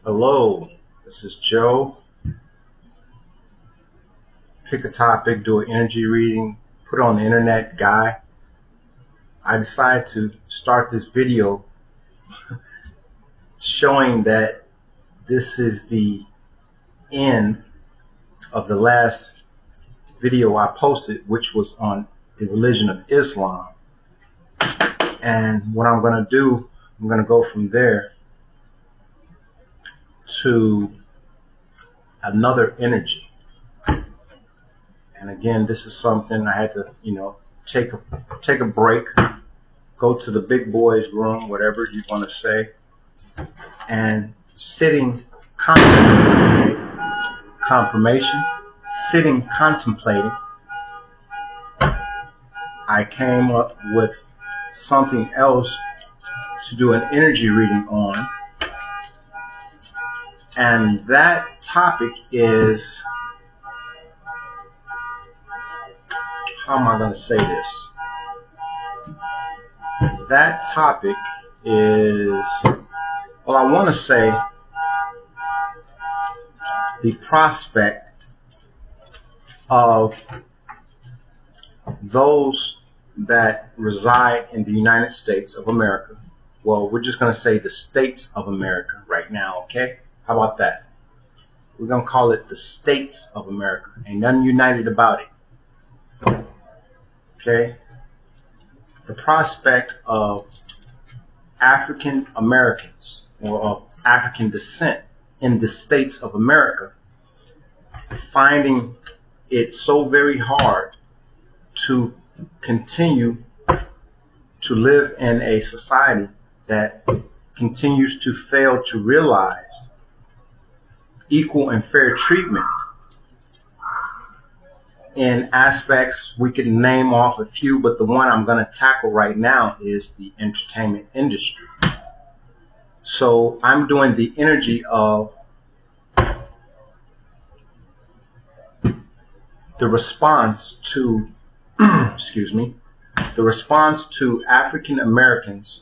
Hello, this is Joe. Pick a topic, do an energy reading, put it on the internet, guy. I decided to start this video showing that this is the end of the last video I posted, which was on the religion of Islam. And what I'm going to do, I'm going to go from there to another energy. And again, this is something I had to, take a break, go to the big boys room, whatever you want to say, and sitting contemplating, I came up with something else to do an energy reading on. And that topic is, how am I going to say this? That topic is, well, I want to say the prospect of those that reside in the United States of America. Well, we're just going to say the States of America right now, okay? How about that? We're going to call it the States of America. Ain't nothing united about it. Okay? The prospect of African Americans or of African descent in the States of America finding it so very hard to continue to live in a society that continues to fail to realize equal and fair treatment in aspects. We could name off a few, but the one I'm going to tackle right now is the entertainment industry. So I'm doing the energy of the response to, the response to African Americans,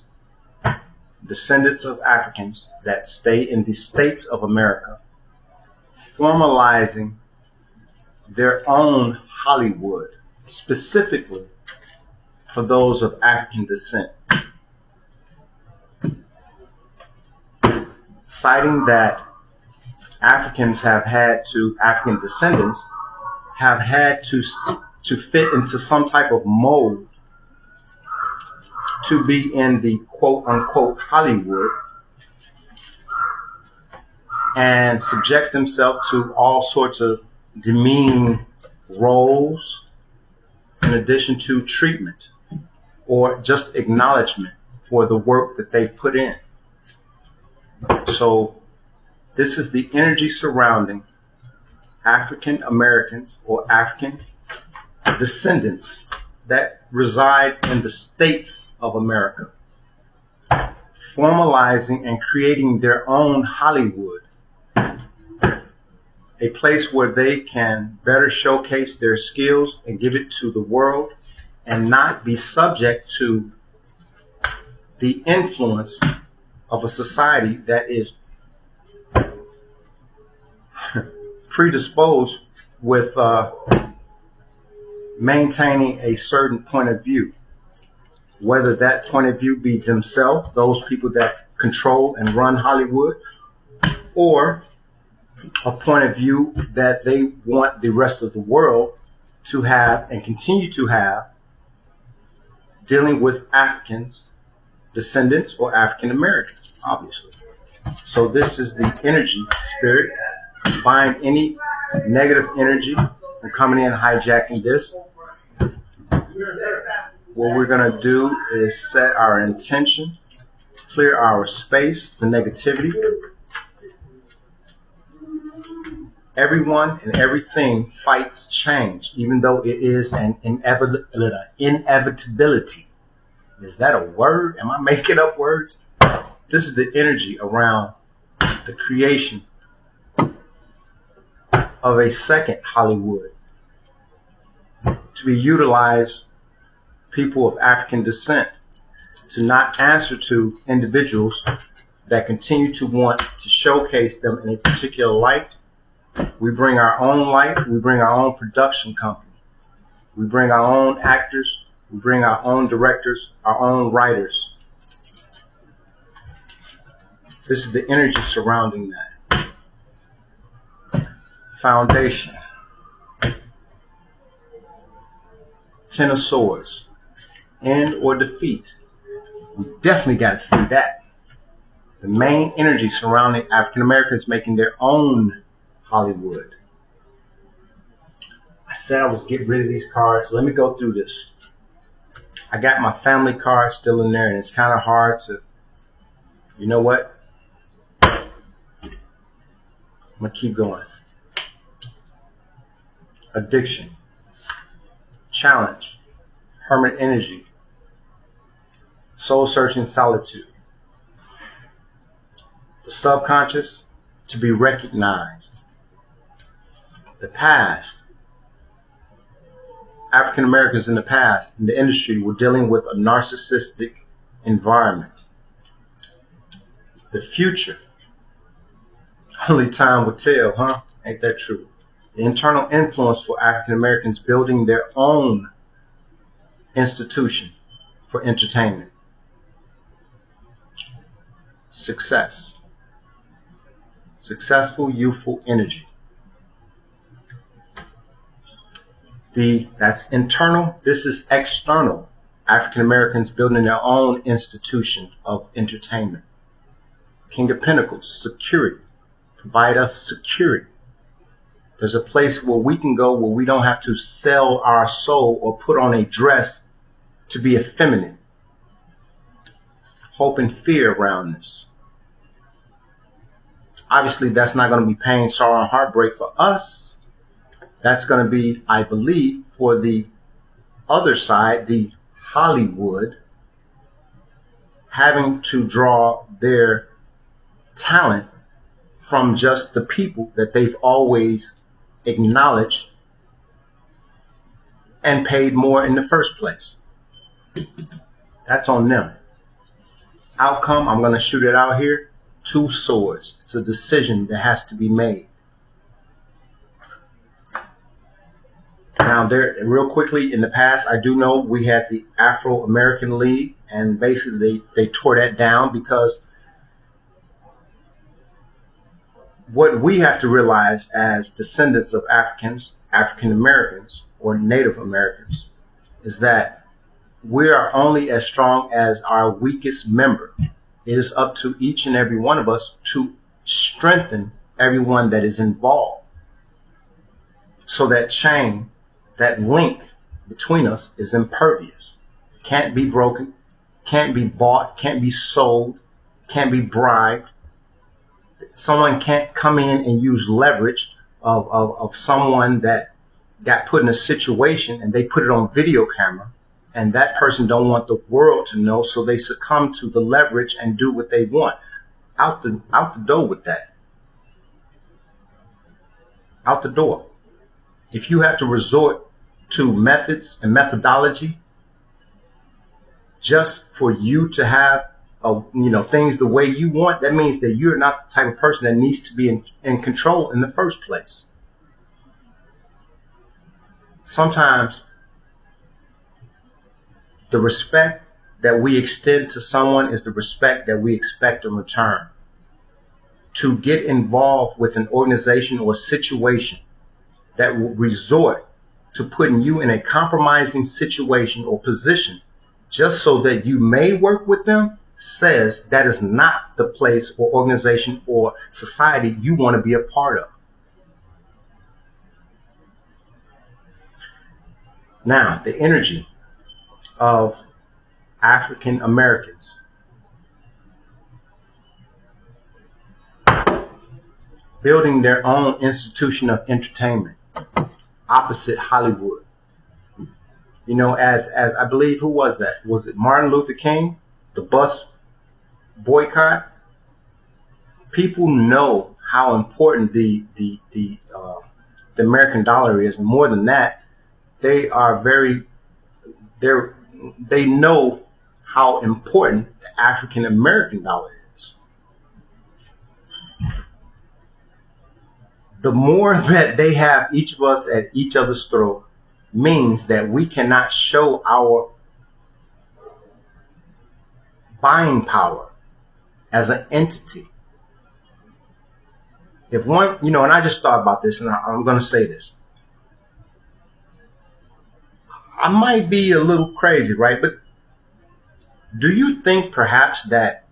descendants of Africans that stay in the States of America, formalizing their own Hollywood, specifically for those of African descent, citing that African descendants have had to fit into some type of mold to be in the quote-unquote Hollywood and subject themselves to all sorts of demeaning roles in addition to treatment or just acknowledgement for the work that they put in. So this is the energy surrounding African Americans or African descendants that reside in the States of America, formalizing and creating their own Hollywood, a place where they can better showcase their skills and give it to the world and not be subject to the influence of a society that is predisposed with maintaining a certain point of view, whether that point of view be themselves, those people that control and run Hollywood, or a point of view that they want the rest of the world to have and continue to have, dealing with Africans, descendants, or African Americans, obviously. So this is the energy, spirit. Find any negative energy from coming in, hijacking this. What we're going to do is set our intention, clear our space, the negativity. Everyone and everything fights change, even though it is an inevitability. Is that a word? Am I making up words? This is the energy around the creation of a second Hollywood to be utilized, people of African descent, to not answer to individuals that continue to want to showcase them in a particular light. We bring our own light. We bring our own production company. We bring our own actors. We bring our own directors, our own writers. This is the energy surrounding that. Foundation. Ten of Swords. End or defeat. We definitely got to see that. The main energy surrounding African Americans making their own Hollywood. I said I was getting rid of these cards. Let me go through this. I got my family card still in there, and it's kind of hard to, you know what? I'm going to keep going. Addiction. Challenge. Hermit energy. Soul searching solitude. The subconscious to be recognized. The past. African Americans in the past, in the industry, were dealing with a narcissistic environment. The future. Only time will tell, huh? Ain't that true? The internal influence for African Americans building their own institution for entertainment. Success. Successful youthful energy. That's internal. This is external. African Americans building their own institution of entertainment. King of Pentacles, security. Provide us security. There's a place where we can go where we don't have to sell our soul or put on a dress to be effeminate. Hope and fear around this. Obviously, that's not going to be pain, sorrow, and heartbreak for us. That's going to be, I believe, for the other side, the Hollywood, having to draw their talent from just the people that they've always acknowledged and paid more in the first place. That's on them. Outcome, I'm going to shoot it out here. 2 swords. It's a decision that has to be made. Now, there, real quickly, in the past, I do know we had the Afro-American League, and basically they tore that down because what we have to realize as descendants of Africans, African Americans, or Native Americans, is that we are only as strong as our weakest member. It is up to each and every one of us to strengthen everyone that is involved. So that chain, that link between us is impervious. Can't be broken, can't be bought, can't be sold, can't be bribed. Someone can't come in and use leverage of someone that got put in a situation and they put it on video camera, and that person don't want the world to know, so they succumb to the leverage and do what they want. Out the door with that. Out the door. If you have to resort to methods and methodology just for you to have things the way you want, that means that you're not the type of person that needs to be in control in the first place. Sometimes the respect that we extend to someone is the respect that we expect in return. To get involved with an organization or situation that will resort to putting you in a compromising situation or position just so that you may work with them says that is not the place or organization or society you want to be a part of. Now, the energy of African Americans. Building their own institution of entertainment, opposite Hollywood. As I believe, who was that? Was it Martin Luther King? The bus boycott? People know how important the American dollar is, and more than that, they know how important the African American dollar is. the more that they have each of us at each other's throat means that we cannot show our buying power as an entity. If one, and I just thought about this, and I'm going to say this. I might be a little crazy, right? But do you think perhaps that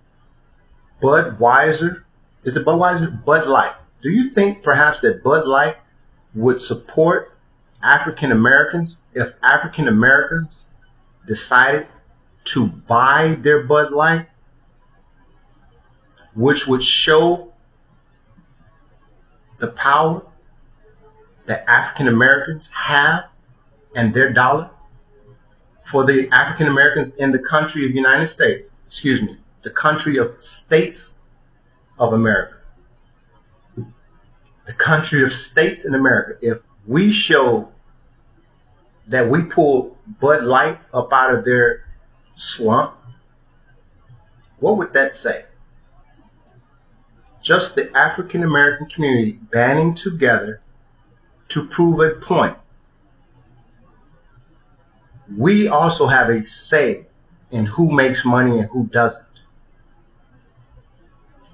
Budweiser, is it Budweiser? Bud Light. Do you think perhaps that Bud Light would support African Americans if African Americans decided to buy their Bud Light, which would show the power that African Americans have and their dollar? For the African Americans in the country of the United States, the country of states of America, the country of states in America, if we show that we pull Bud Light up out of their slump, what would that say? Just the African American community banding together to prove a point. We also have a say in who makes money and who doesn't.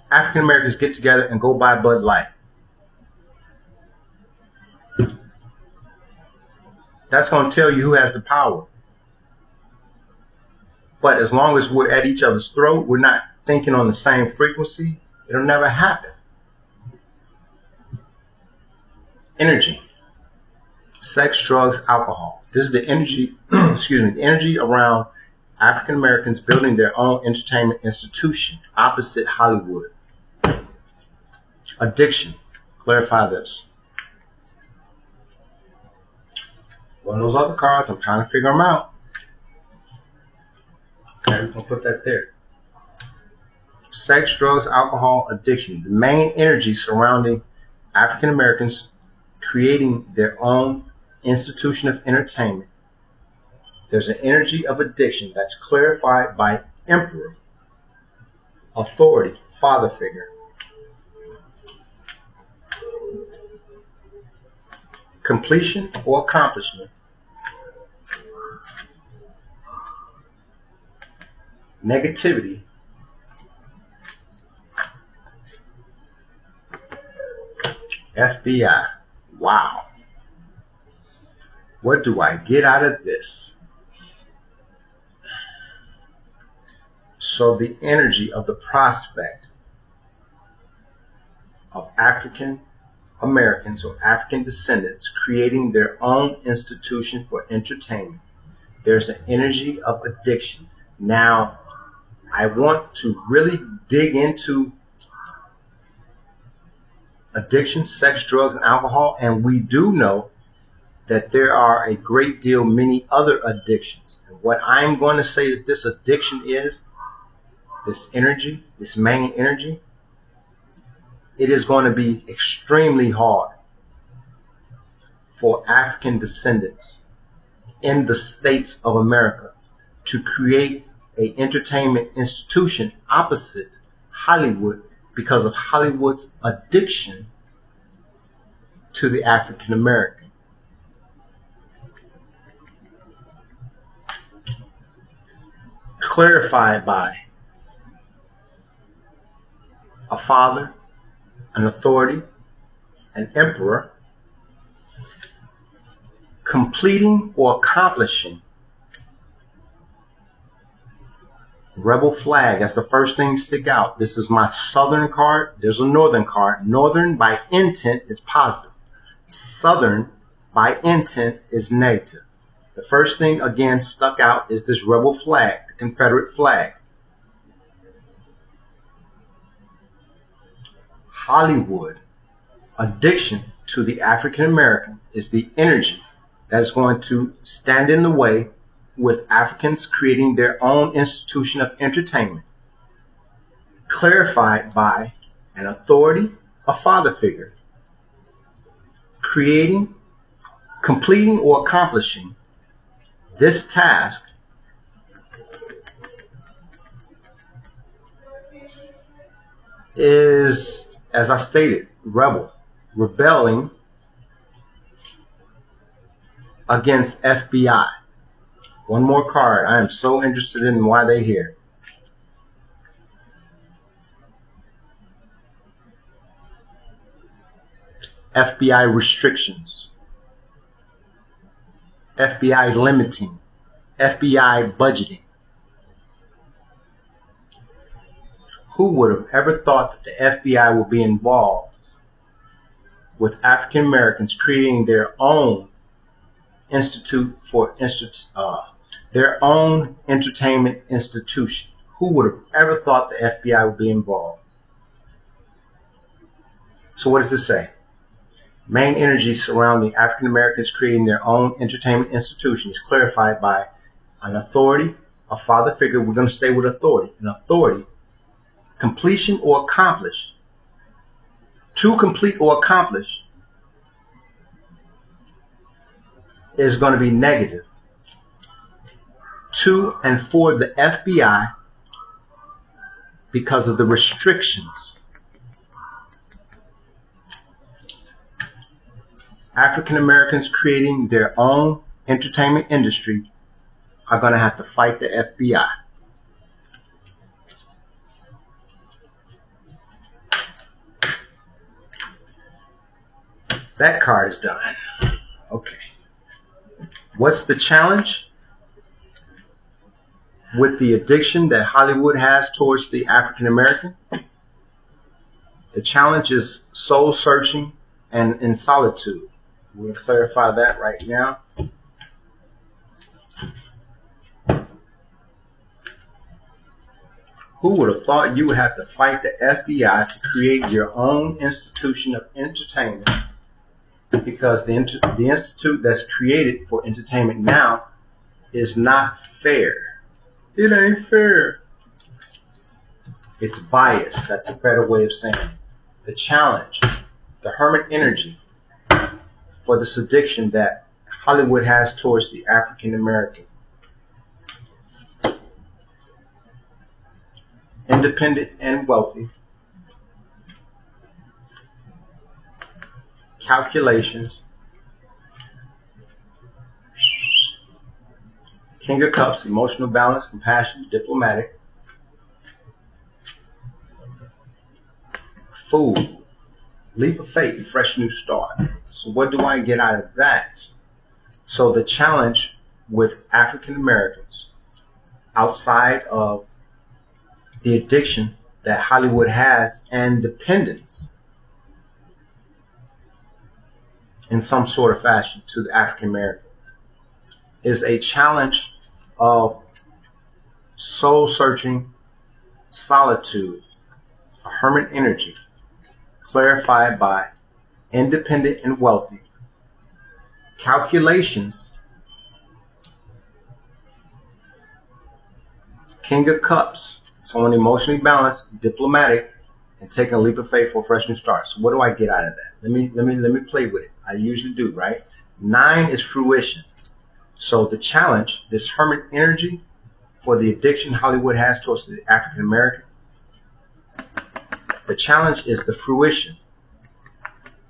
African Americans get together and go buy Bud Light. That's going to tell you who has the power. But as long as we're at each other's throat, we're not thinking on the same frequency, it'll never happen. Energy. Sex, drugs, alcohol. This is the energy, the energy around African Americans building their own entertainment institution opposite Hollywood. Addiction. Clarify this. One of those other cards, I'm trying to figure them out. Okay, we're going to put that there. Sex, drugs, alcohol, addiction. The main energy surrounding African Americans creating their own institution of entertainment. There's an energy of addiction that's clarified by emperor, authority, father figure. Completion or accomplishment. Negativity. FBI. Wow. What do I get out of this? So the energy of the prospect of African Americans or African descendants creating their own institution for entertainment. There's an energy of addiction. Now, I want to really dig into addiction, sex, drugs, and alcohol, and we do know that there are a great deal many other addictions. And what I'm going to say that this addiction is, this energy, this main energy, it is going to be extremely hard for African descendants in the states of America to create an entertainment institution opposite Hollywood because of Hollywood's addiction to the African American. Clarified by a father, an authority, an emperor, completing or accomplishing. Rebel flag, that's the first thing to stick out. This is my southern card. There's a northern card. Northern by intent is positive. Southern by intent is negative. The first thing again stuck out is this rebel flag, the Confederate flag. Hollywood, addiction to the African American is the energy that's going to stand in the way with Africans creating their own institution of entertainment, clarified by an authority, a father figure, creating, completing, or accomplishing this task is, as I stated, rebel, rebelling against FBI. One more card. I am so interested in why they're here. FBI restrictions, FBI limiting, FBI budgeting. Who would have ever thought that the FBI would be involved with African Americans creating their own their own entertainment institution? Who would have ever thought the FBI would be involved? So what does this say? Main energy surrounding African Americans creating their own entertainment institution is clarified by an authority, a father figure. We're going to stay with authority. An authority, completion or accomplish. To complete or accomplish is going to be negative. To and for the FBI because of the restrictions. African Americans creating their own entertainment industry are going to have to fight the FBI. That card is done. Okay. What's the challenge with the addiction that Hollywood has towards the African American? The challenge is soul searching and in solitude. We'll clarify that right now. Who would have thought you would have to fight the FBI to create your own institution of entertainment? Because the institute that's created for entertainment now is not fair. It ain't fair. It's biased. That's a better way of saying it. The challenge, the hermit energy for this addiction that Hollywood has towards the African American. Independent and wealthy. Calculations. King of Cups, emotional balance, compassion, diplomatic. Fool, leap of faith, fresh new start. So what do I get out of that? So the challenge with African Americans outside of the addiction that Hollywood has and dependence in some sort of fashion to the African American is a challenge of soul searching, solitude, a hermit energy, clarified by independent and wealthy, calculations, King of Cups, someone emotionally balanced, diplomatic, and taking a leap of faith for a fresh new start. So what do I get out of that? Let me play with it. I usually do, right? 9 is fruition. So the challenge, this hermit energy for the addiction Hollywood has towards the African American, the challenge is the fruition.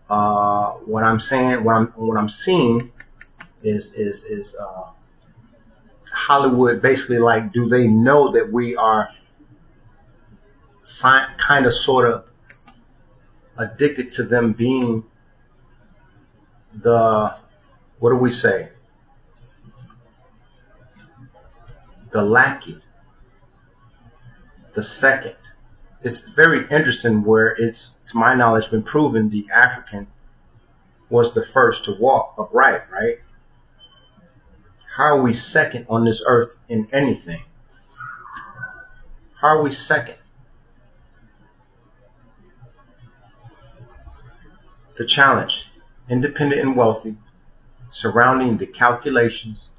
What I'm seeing is Hollywood basically like, do they know that we are kind of sort of addicted to them being the, what do we say? The lackey, the second. It's very interesting where it's, to my knowledge, been proven the African was the first to walk upright, right? How are we second on this earth in anything? How are we second? The challenge, independent and wealthy, surrounding the calculations,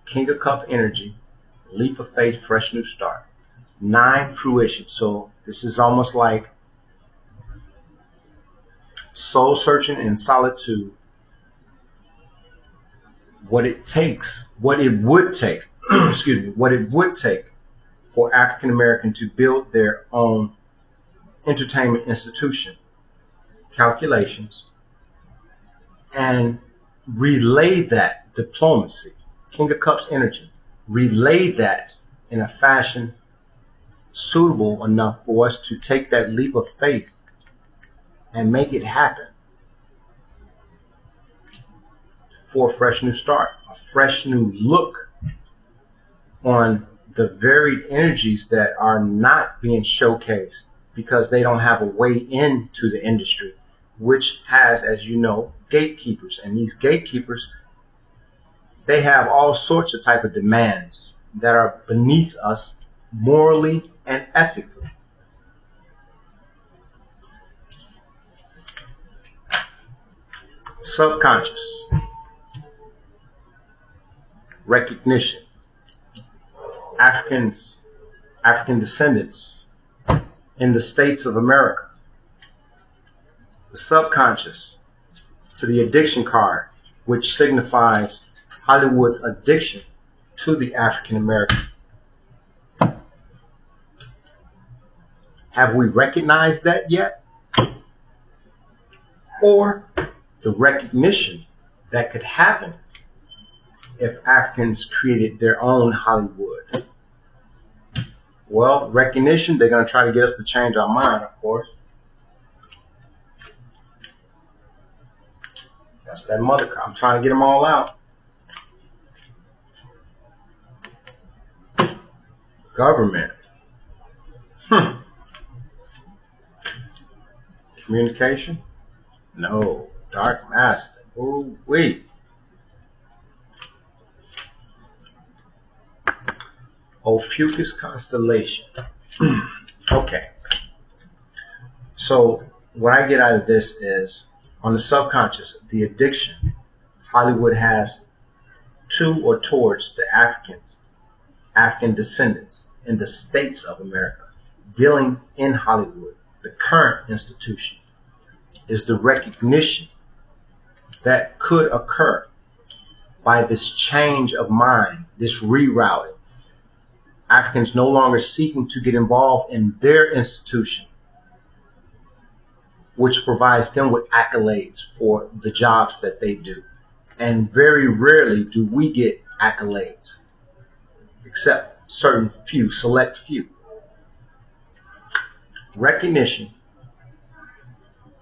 King of Cup energy, leap of faith, fresh new start. 9, fruition. So this is almost like soul searching in solitude. What it takes, what it would take, what it would take for African American to build their own entertainment institution. Calculations, and relay that diplomacy, King of Cups energy, relay that in a fashion suitable enough for us to take that leap of faith and make it happen for a fresh new start, a fresh new look on the varied energies that are not being showcased because they don't have a way into the industry, which has, as you know, gatekeepers. And these gatekeepers, they have all sorts of type of demands that are beneath us morally and ethically. Subconscious recognition. African descendants in the states of America. The subconscious to the addiction card, which signifies Hollywood's addiction to the African American. Have we recognized that yet? Or the recognition that could happen if Africans created their own Hollywood? Well, recognition, they're going to try to get us to change our mind, of course. That's that mother card. I'm trying to get them all out. Government. Communication? No. Dark master. Oh, wait. Ophiuchus constellation. Okay. So what I get out of this is, on the subconscious, the addiction Hollywood has to or towards the African descendants in the states of America, dealing in Hollywood, the current institution, is the recognition that could occur by this change of mind, this rerouting. Africans no longer seeking to get involved in their institution, which provides them with accolades for the jobs that they do. And very rarely do we get accolades, except certain few, select few. Recognition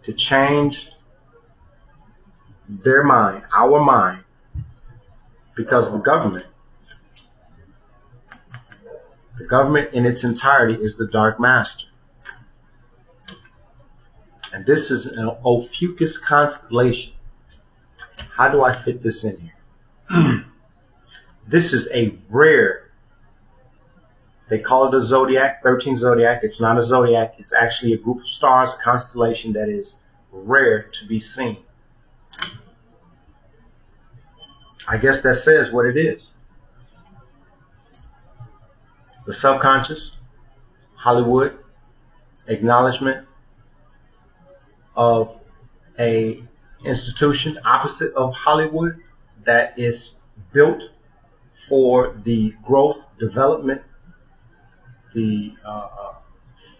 to change their mind, our mind, because the government in its entirety is the dark master. And this is an Ophiuchus constellation. How do I fit this in here? This is a rare, they call it a zodiac, 13 zodiac. It's not a zodiac. It's actually a group of stars, a constellation that is rare to be seen. I guess that says what it is. The subconscious, Hollywood, acknowledgement of a institution opposite of Hollywood that is built for the growth, development, the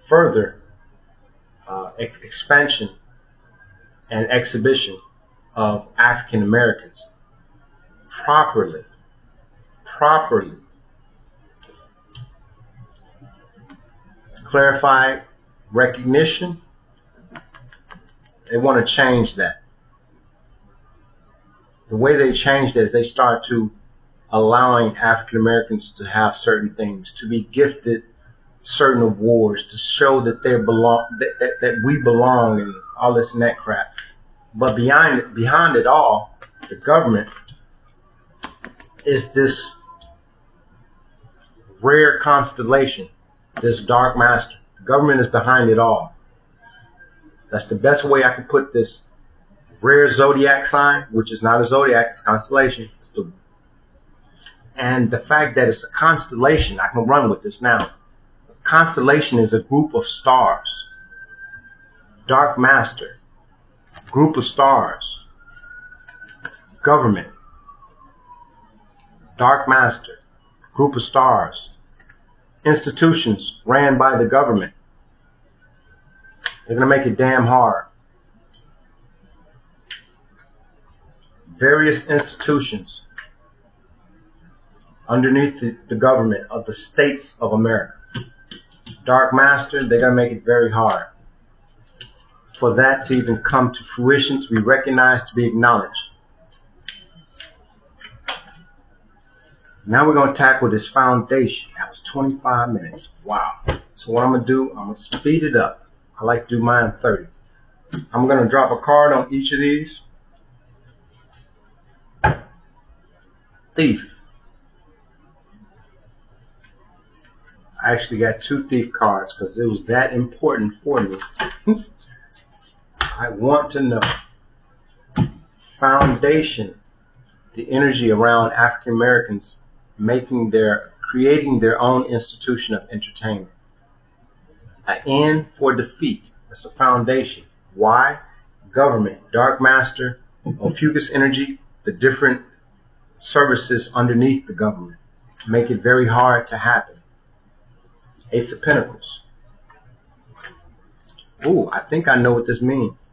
further expansion and exhibition of African Americans properly. Clarified recognition. They want to change that. The way they change that is they start to allowing African Americans to have certain things, to be gifted certain awards, to show that they belong, that we belong, and all this and that crap. But behind it all, the government is this rare constellation, this dark master. The government is behind it all. That's the best way I can put this rare zodiac sign, which is not a zodiac, it's a constellation. And the fact that it's a constellation, I can run with this now. A constellation is a group of stars. Dark master, group of stars. Government, dark master, group of stars. Institutions ran by the government. They're going to make it damn hard. various institutions underneath the government of the states of America. Dark Master, they're going to make it very hard for that to even come to fruition, to be recognized, to be acknowledged. Now we're going to tackle this foundation. That was 25 minutes. Wow. So what I'm going to do, I'm going to speed it up. I like to do mine in 30. I'm going to drop a card on each of these. Thief. I actually got 2 thief cards because it was that important for me. I want to know. Foundation. The energy around African Americans creating their own institution of entertainment. An N for defeat. That's a foundation. Why? Government, Dark Master, Ophiuchus energy, the different services underneath the government make it very hard to happen. Ace of Pentacles. Ooh, I think I know what this means.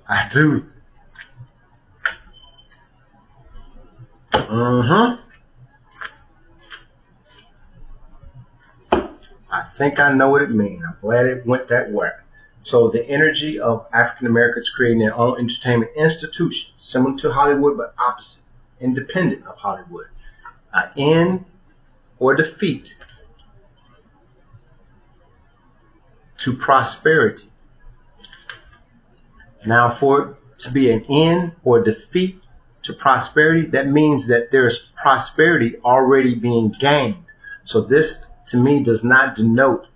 I do. I think I know what it means. I'm glad it went that way. So the energy of African Americans creating their own entertainment institution, similar to Hollywood but opposite, independent of Hollywood. End or defeat to prosperity. Now for it to be an end or defeat to prosperity, that means that there's prosperity already being gained. So this to me does not denote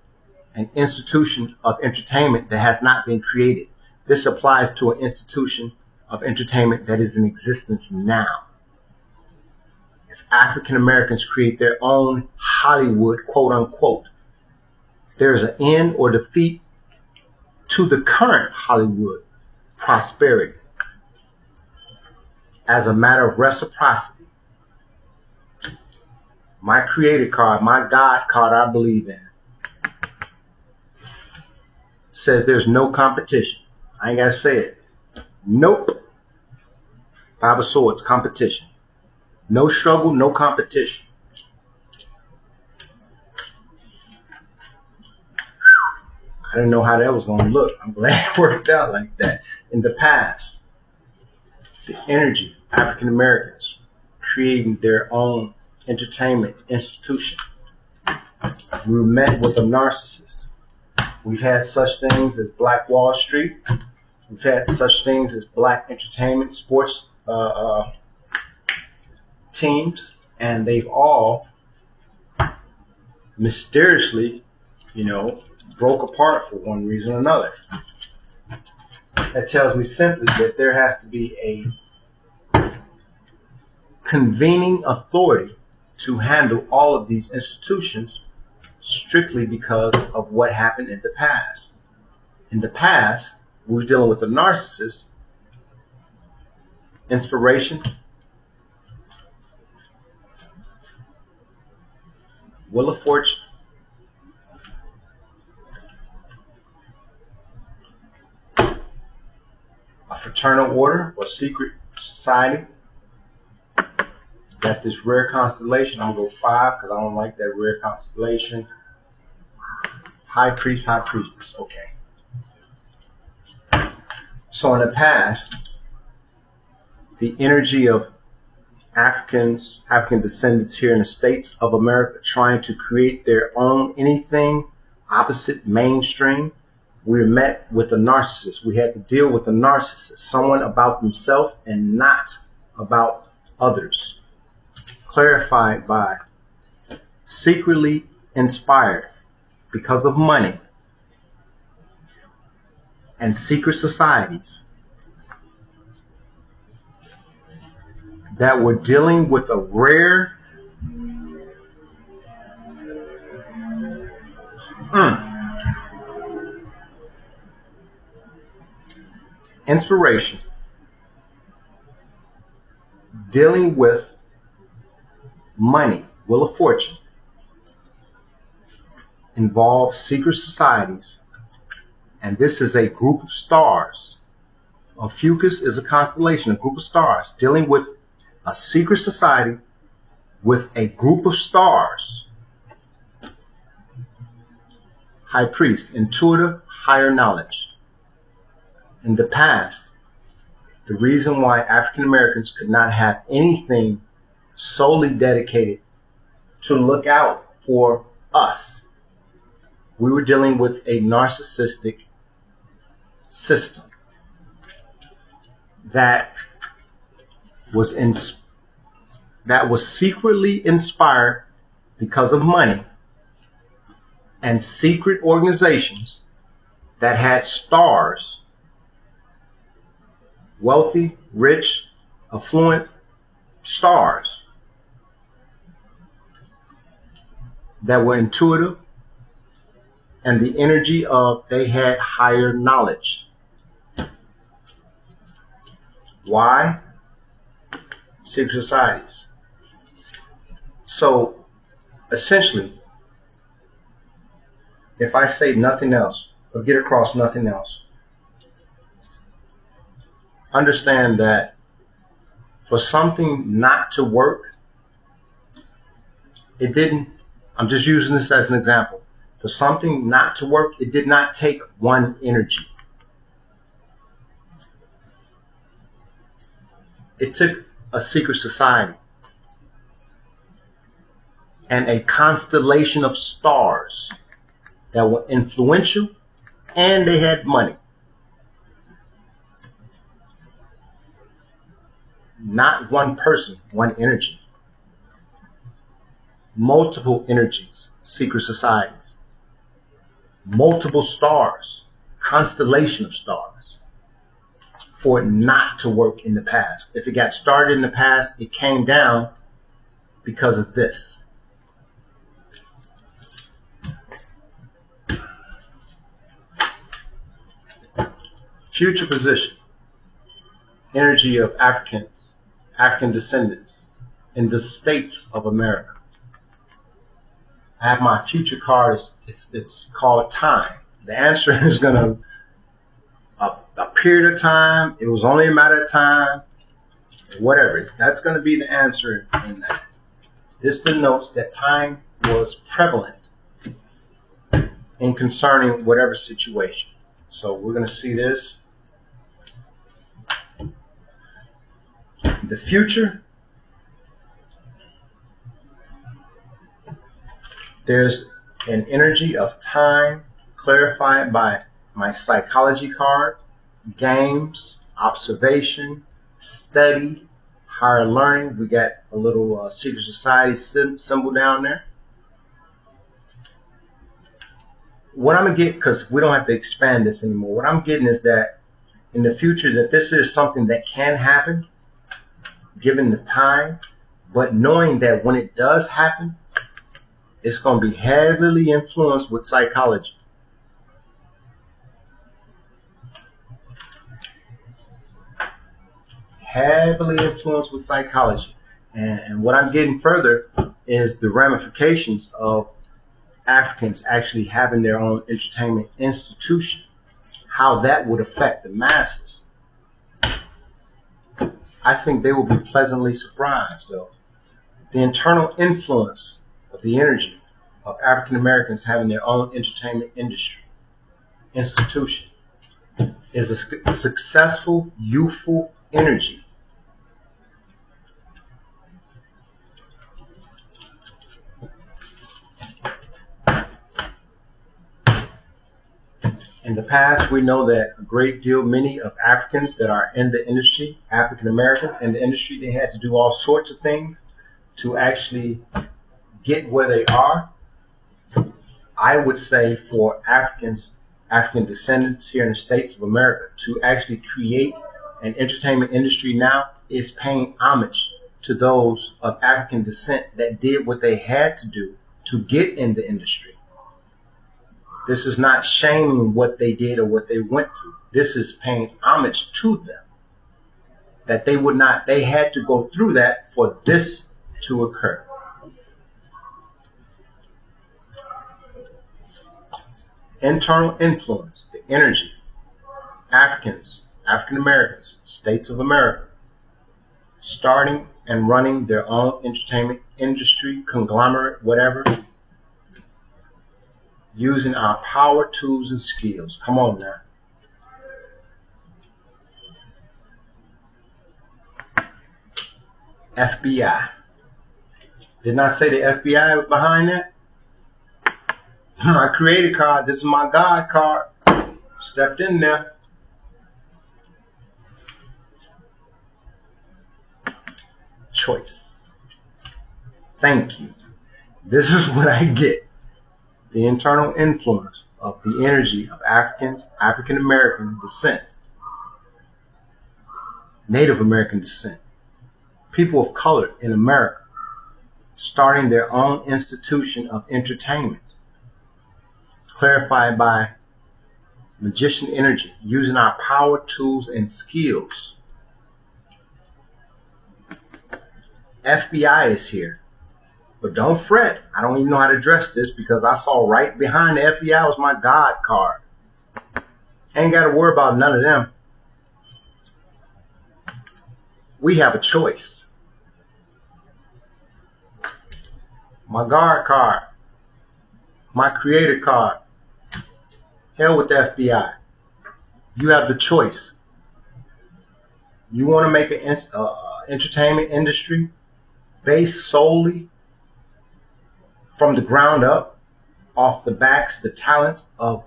an institution of entertainment that has not been created. This applies to an institution of entertainment that is in existence now. If African Americans create their own Hollywood, quote unquote, there's an end or defeat to the current Hollywood prosperity as a matter of reciprocity. My creator card, my God card I believe in, says there's no competition. I ain't got to say it. Nope. 5 of Swords, competition. No struggle, no competition. I didn't know how that was going to look. I'm glad it worked out like that. In the past, the energy, African Americans creating their own entertainment institution. We were met with a narcissist. We've had such things as Black Wall Street. We've had such things as black entertainment, sports teams, and they've all mysteriously, broke apart for one reason or another. That tells me simply that there has to be a convening authority to handle all of these institutions strictly because of what happened in the past. In the past, we were dealing with a narcissist, inspiration, Wheel of Fortune, a fraternal order or secret society. Got this rare constellation. I'm going to go 5 because I don't like that rare constellation. High Priest, High Priestess. Okay. So in the past, the energy of African descendants here in the States of America trying to create their own anything opposite mainstream, we were met with a narcissist. We had to deal with a narcissist, someone about themselves and not about others. Clarified by secretly inspired because of money and secret societies that were dealing with a rare inspiration, dealing with money, Wheel of Fortune, involves secret societies, and this is a group of stars Ophiuchus is a constellation, a group of stars, dealing with a secret society with a group of stars. High priest, intuitive, higher knowledge. In the past, the reason why African Americans could not have anything solely dedicated to look out for us, we were dealing with a narcissistic system that was secretly inspired because of money and secret organizations that had stars, wealthy, rich, affluent stars that were intuitive, and the energy of they had higher knowledge. Why? Secret societies. So essentially, if I say nothing else or get across nothing else, understand that for something not to work, it didn't, I'm just using this as an example. For something not to work, it did not take one energy. It took a secret society and a constellation of stars that were influential and they had money. Not one person, one energy. Multiple energies, secret societies. Multiple stars, constellation of stars, for it not to work in the past. If it got started in the past, it came down because of this. Future position. Energy of Africans, African descendants in the states of America. I have my future card. It's called time. The answer is going to a period of time. It was only a matter of time. Whatever. That's going to be the answer in that. This denotes that time was prevalent in concerning whatever situation. So we're going to see this. The future. There's an energy of time clarified by my psychology card, games, observation, study, higher learning. We got a little secret society symbol down there. What I'm going to get, because we don't have to expand this anymore, what I'm getting is that in the future that this is something that can happen given the time, but knowing that when it does happen, it's going to be heavily influenced with psychology. Heavily influenced with psychology. And what I'm getting further is the ramifications of Africans actually having their own entertainment institution. How that would affect the masses. I think they will be pleasantly surprised, though. The internal influence of the energy of African Americans having their own entertainment industry, institution, is a successful, youthful energy. In the past, we know that a great deal, many of Africans that are in the industry, African Americans in the industry, they had to do all sorts of things to actually get where they are. I would say for African descendants here in the States of America to actually create an entertainment industry now is paying homage to those of African descent that did what they had to do to get in the industry. This is not shaming what they did or what they went through. This is paying homage to them. That they had to go through that for this to occur. Internal influence, the energy. Africans African Americans, states of America, starting and running their own entertainment industry, conglomerate, whatever, using our power, tools, and skills. Come on now. FBI. Didn't I say the FBI was behind that? My creator card, this is my God card. Stepped in there. Choice. Thank you. This is what I get. The internal influence of the energy of African American descent, Native American descent, people of color in America, starting their own institution of entertainment, clarified by magician energy, using our power, tools, and skills. FBI is here. But don't fret. I don't even know how to address this because I saw right behind the FBI was my God card. Ain't got to worry about none of them. We have a choice. My God card. My creator card. Hell with the FBI. You have the choice. You want to make an entertainment industry based solely from the ground up, off the backs, the talents of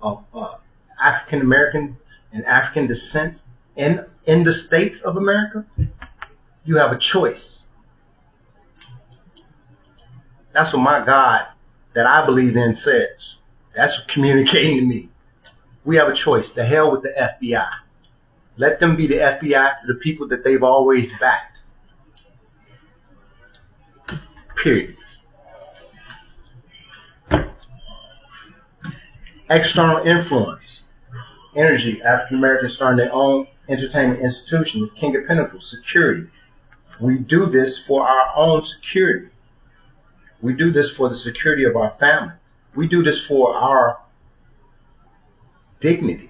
African American and African descent in the states of America, you have a choice. That's what my God that I believe in says. That's communicating to me. We have a choice. The hell with the FBI. Let them be the FBI to the people that they've always backed. Period. External influence. Energy. African Americans starting their own entertainment institution with King of Pentacles. Security. We do this for our own security. We do this for the security of our family. We do this for our dignity.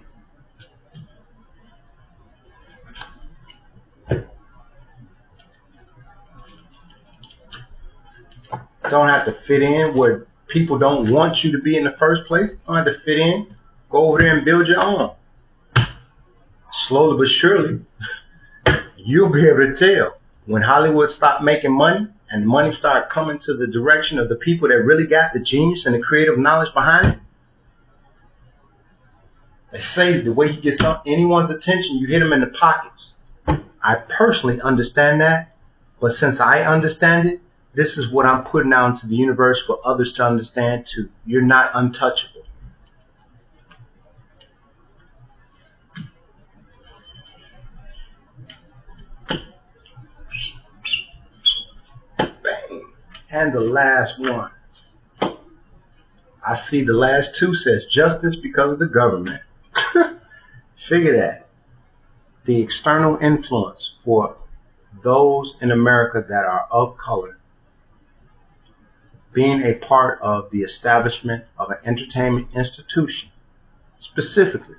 Don't have to fit in where people don't want you to be in the first place. Don't have to fit in. Go over there and build your own. Slowly but surely, you'll be able to tell when Hollywood stopped making money and money started coming to the direction of the people that really got the genius and the creative knowledge behind it. They say the way you get anyone's attention, you hit them in the pockets. I personally understand that, but since I understand it, this is what I'm putting out into the universe for others to understand too. You're not untouchable. Bang. And the last one. I see the last two says justice because of the government. Figure that. The external influence for those in America that are of color being a part of the establishment of an entertainment institution, specifically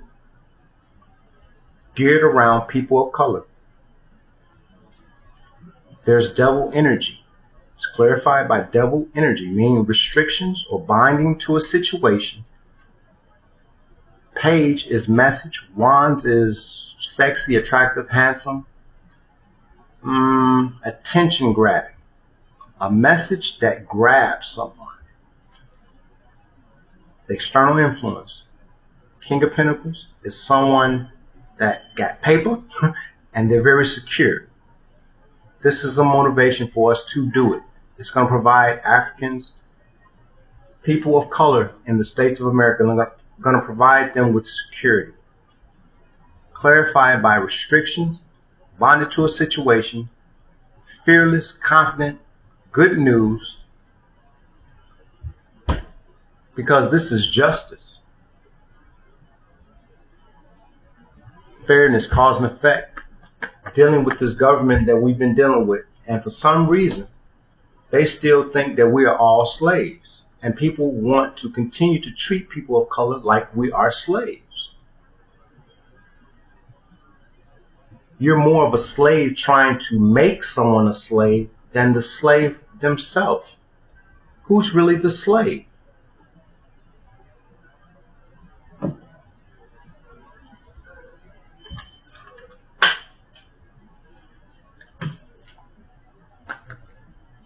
geared around people of color. There's devil energy. It's clarified by devil energy, meaning restrictions or binding to a situation. Page is message. Wands is sexy, attractive, handsome. Attention grabbing. A message that grabs someone. The external influence. King of Pentacles is someone that got paper and they're very secure. This is a motivation for us to do it. It's going to provide Africans, people of color in the states of America, going to provide them with security. Clarified by restrictions, bonded to a situation, fearless, confident, good news, because this is justice. Fairness, cause and effect. Dealing with this government that we've been dealing with. And for some reason, they still think that we are all slaves. And people want to continue to treat people of color like we are slaves. you're more of a slave trying to make someone a slave than the slave themselves. Who's really the slave?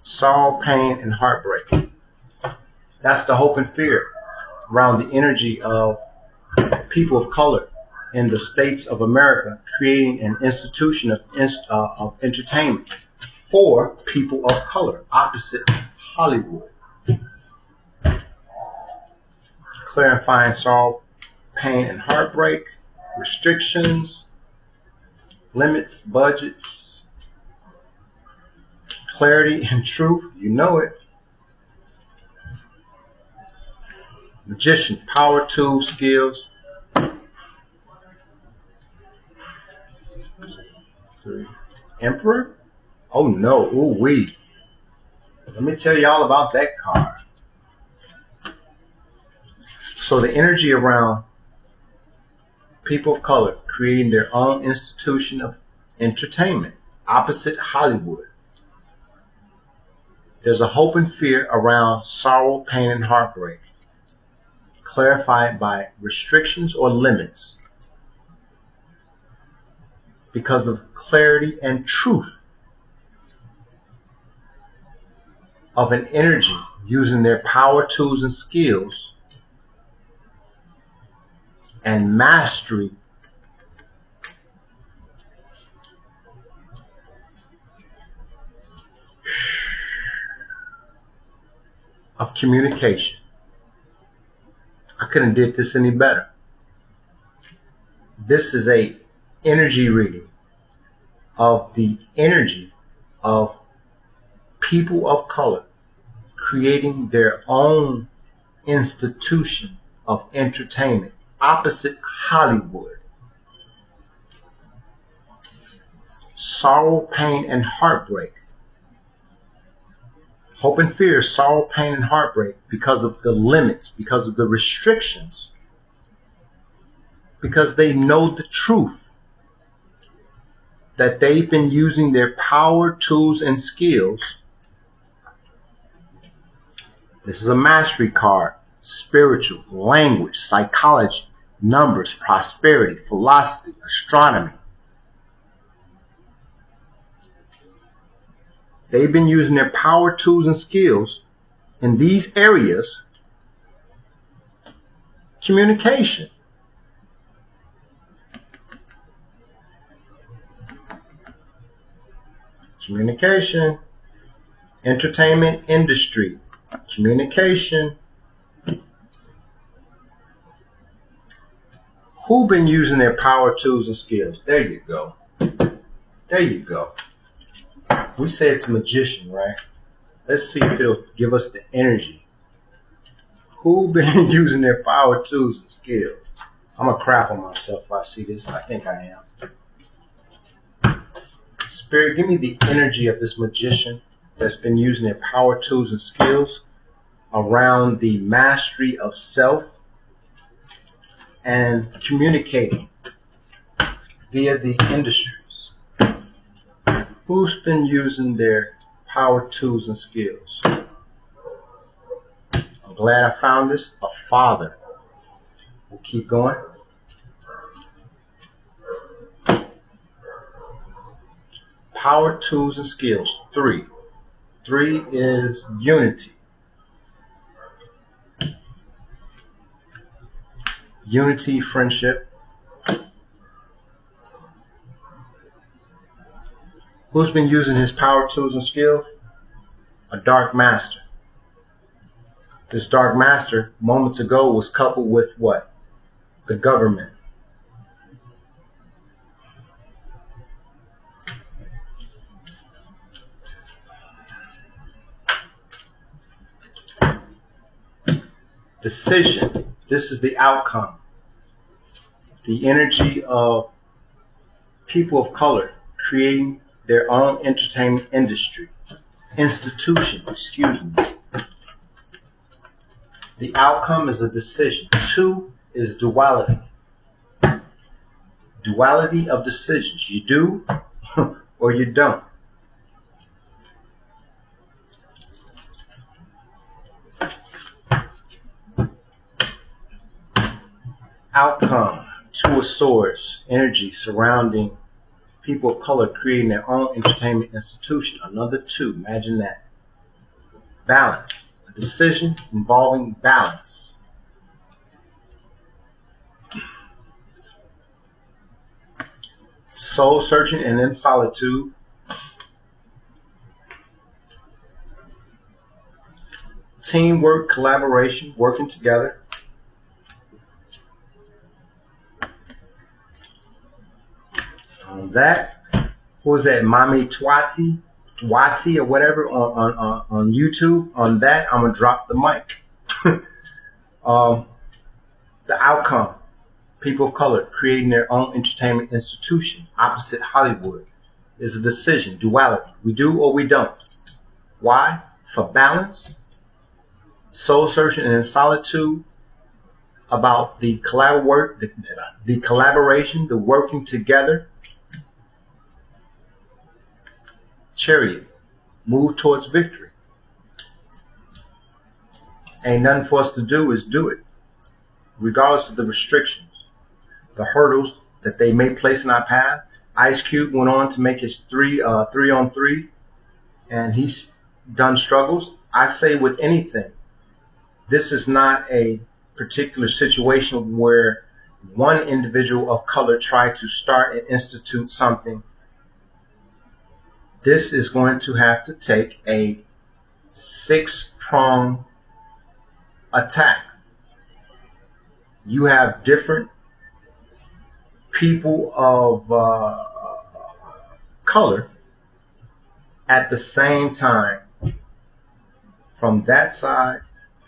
Sorrow, pain, and heartbreak. That's the hope and fear around the energy of people of color in the states of America, creating an institution of entertainment for people of color, opposite Hollywood. Clarifying sorrow, pain, and heartbreak, restrictions, limits, budgets, clarity and truth, you know it. Magician, power, tools, skills. Emperor? Oh no, ooh wee. Let me tell you all about that card. So the energy around people of color creating their own institution of entertainment, opposite Hollywood. There's a hope and fear around sorrow, pain, and heartbreak, clarified by restrictions or limits because of clarity and truth of an energy using their power, tools, and skills and mastery of communication. I couldn't have did this any better. This is a energy reading of the energy of people of color creating their own institution of entertainment, opposite Hollywood. Sorrow, pain, and heartbreak. Hope and fear, sorrow, pain, and heartbreak because of the limits, because of the restrictions, because they know the truth that they've been using their power, tools, and skills. This is a mastery card. Spiritual, language, psychology, numbers, prosperity, philosophy, astronomy. They've been using their power, tools, and skills in these areas. Communication. Communication. Entertainment industry. Communication. Who been using their power, tools, and skills? There you go. There you go. We say it's a magician, right? Let's see if it'll give us the energy. Who been using their power, tools, and skills? I'm going to crap on myself if I see this. I think I am. Spirit, give me the energy of this magician that's been using their power, tools, and skills around the mastery of self and communicating via the industries. Who's been using their power, tools, and skills? I'm glad I found this. A father. We'll keep going. Power, tools, and skills. 3. 3 is unity. Unity, friendship. Who's been using his power, tools, and skills? A dark master. This dark master, moments ago, was coupled with what? The government. Decision. This is the outcome. The energy of people of color creating their own entertainment industry. Institution, excuse me. The outcome is a decision. 2 is duality. duality of decisions. You do or you don't. Outcome, Two of Swords, energy surrounding people of color creating their own entertainment institution. Another two, imagine that. Balance, a decision involving balance. Soul searching and then solitude. Teamwork, collaboration, working together. On that, who was that? Mami Twati or whatever on YouTube. On that, I'm gonna drop the mic. The outcome, people of color creating their own entertainment institution opposite Hollywood, is a decision, duality. We do or we don't. Why? For balance, soul searching, and in solitude, about the collaboration, the working together. Chariot, move towards victory. Ain't nothing for us to do is do it, regardless of the restrictions, the hurdles that they may place in our path. Ice Cube went on to make his 3-on-3, and he's done struggles. I say with anything, this is not a particular situation where one individual of color tried to start and institute something. This is going to have to take a 6-pronged attack. You have different people of color at the same time, from that side,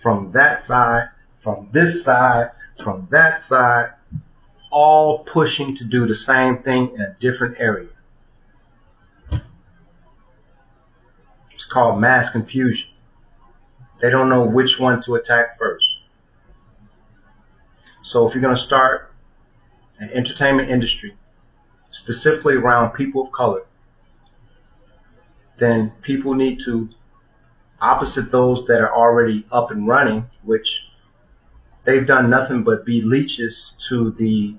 from that side, from this side, from that side, all pushing to do the same thing in a different area. It's called mass confusion. They don't know which one to attack first. So if you're going to start an entertainment industry, specifically around people of color, then people need to, opposite those that are already up and running, which they've done nothing but be leeches to the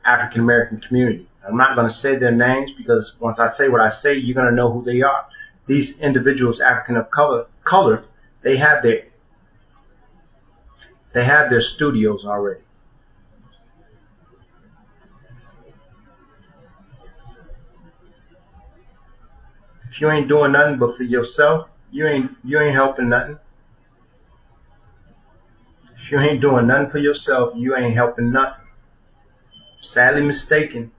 African American community. I'm not going to say their names, because once I say what I say, you're going to know who they are. These individuals, African of color, they have their studios already. If you ain't doing nothing but for yourself, you ain't helping nothing. If you ain't doing nothing for yourself, you ain't helping nothing. Sadly mistaken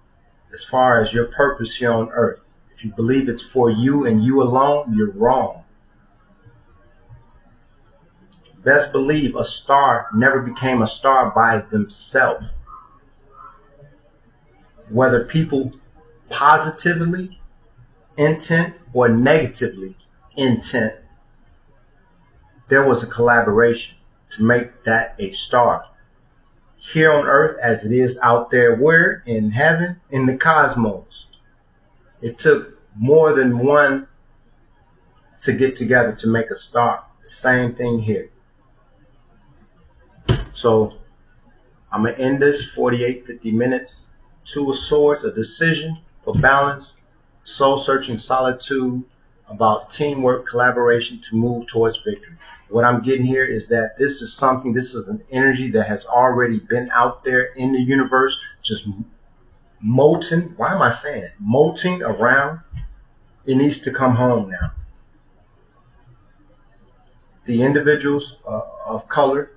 as far as your purpose here on earth. If you believe it's for you and you alone, you're wrong. Best believe a star never became a star by themselves. Whether people positively intent or negatively intent, there was a collaboration to make that a star. Here on earth as it is out there, where? In heaven, in the cosmos. It took more than one to get together to make a star. The same thing here. So I'm going to end this 50 minutes. Two of Swords, a decision for balance, soul searching, solitude, about teamwork, collaboration to move towards victory. What I'm getting here is that this is an energy that has already been out there in the universe, just molting. Why am I saying it? Molting around. It needs to come home now. The individuals of color,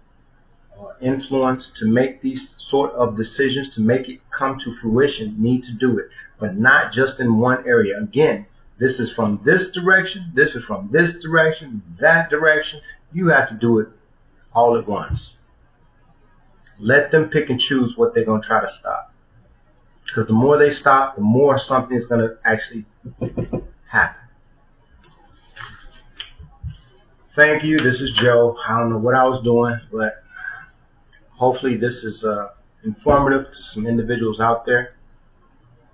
influence to make these sort of decisions, to make it come to fruition, need to do it, but not just in one area. Again, this is from this direction, this is from this direction, that direction. You have to do it all at once. Let them pick and choose what they're going to try to stop. Because the more they stop, the more something is going to actually happen. Thank you. This is Joe. I don't know what I was doing, but hopefully this is informative to some individuals out there.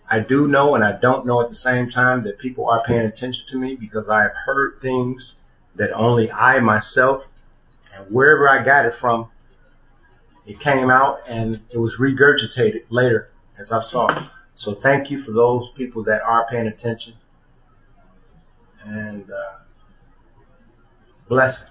I do know and I don't know at the same time that people are paying attention to me, because I have heard things that only I myself, and wherever I got it from, it came out and it was regurgitated later as I saw it. So thank you for those people that are paying attention, and blessings.